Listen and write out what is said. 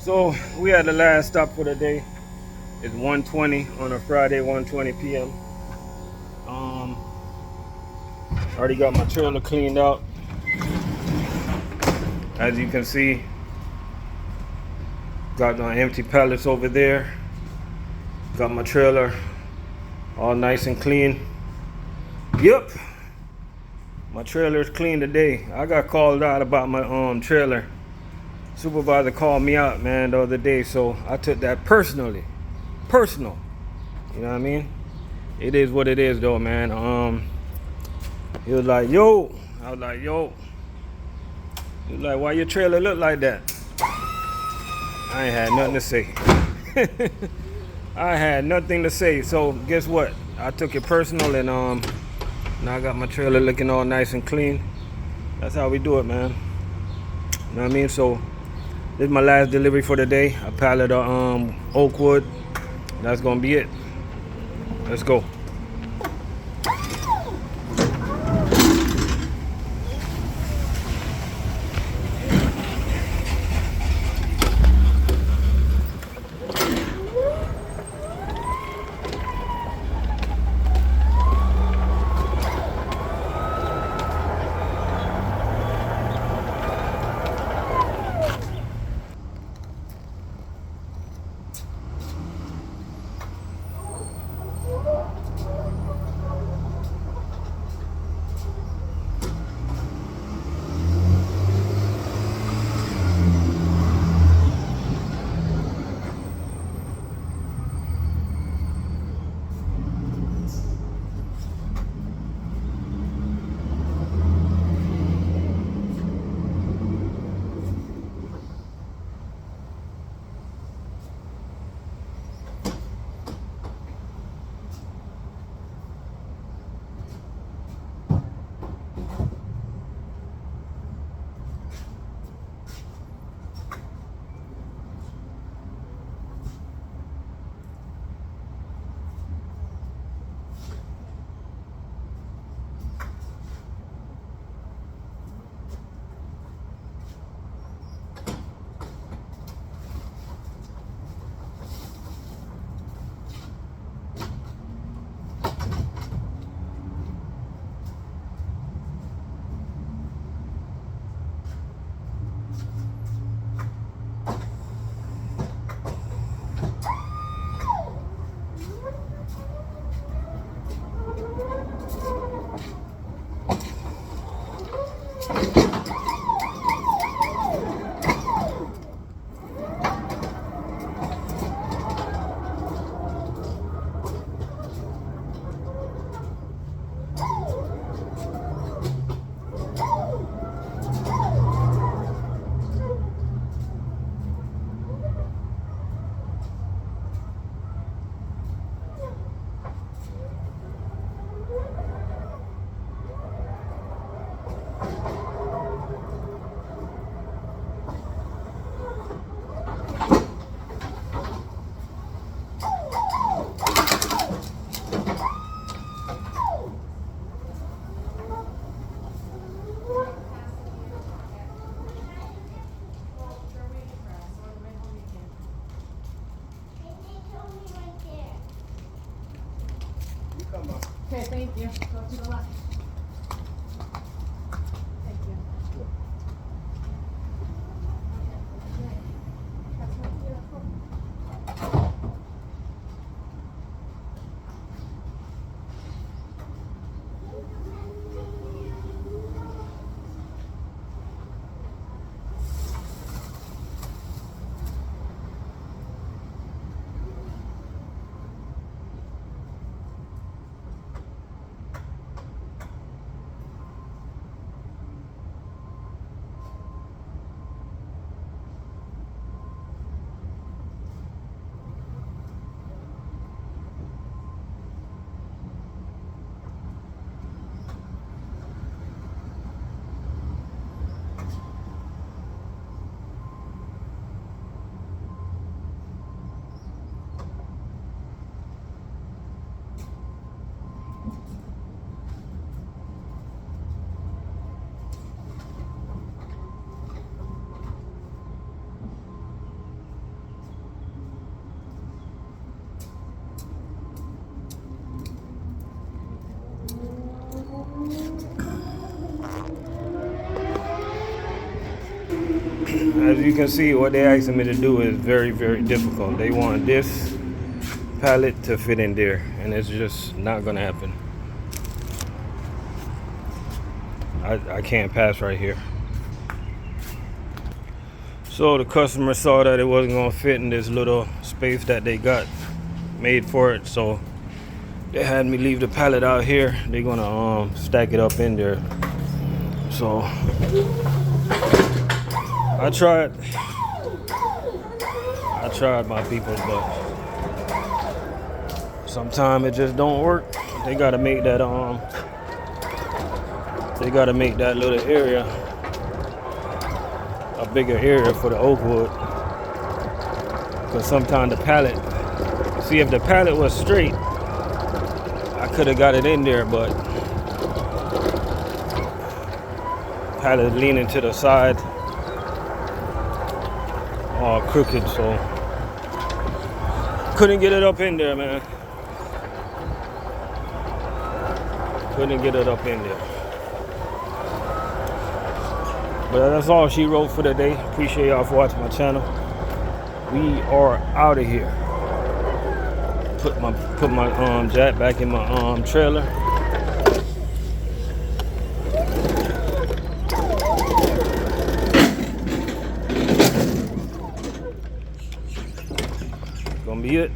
So we had the last stop for the day. It's 1:20 on a Friday, 1:20 p.m. Um, already got my trailer cleaned out. As you can see, got my empty pallets over there. Got my trailer all nice and clean. Yep, my trailer is clean today. I got called out about my trailer. Supervisor called me out, man, the other day, so I took that personally. Personal. You know what I mean? It is what it is though, man. He was like, yo. I was like, yo. He was like, why your trailer look like that? I ain't had nothing to say. I had nothing to say. So guess what? I took it personal and now I got my trailer looking all nice and clean. That's how we do it, man. You know what I mean? So this is my last delivery for the day. A pallet of oak wood. That's gonna be it. Let's go. Okay, thank you. Go to the left. Thank you. as you can see, what they asking me to do is very, very difficult. They want this pallet to fit in there, and it's just not gonna happen. I can't pass right here. So the customer saw that it wasn't gonna fit in this little space that they got made for it, so they had me leave the pallet out here. They're gonna stack it up in there. So I tried my people, but sometimes it just don't work. They gotta make that little area a bigger area for the oak wood, because sometimes the pallet, see, if the pallet was straight, I could have got it in there, but pallet leaning to the side, all crooked, so couldn't get it up in there, man. Couldn't get it up in there. But that's all she wrote for today. Appreciate y'all for watching my channel. We are out of here. Put my jack back in my trailer. Gonna be it.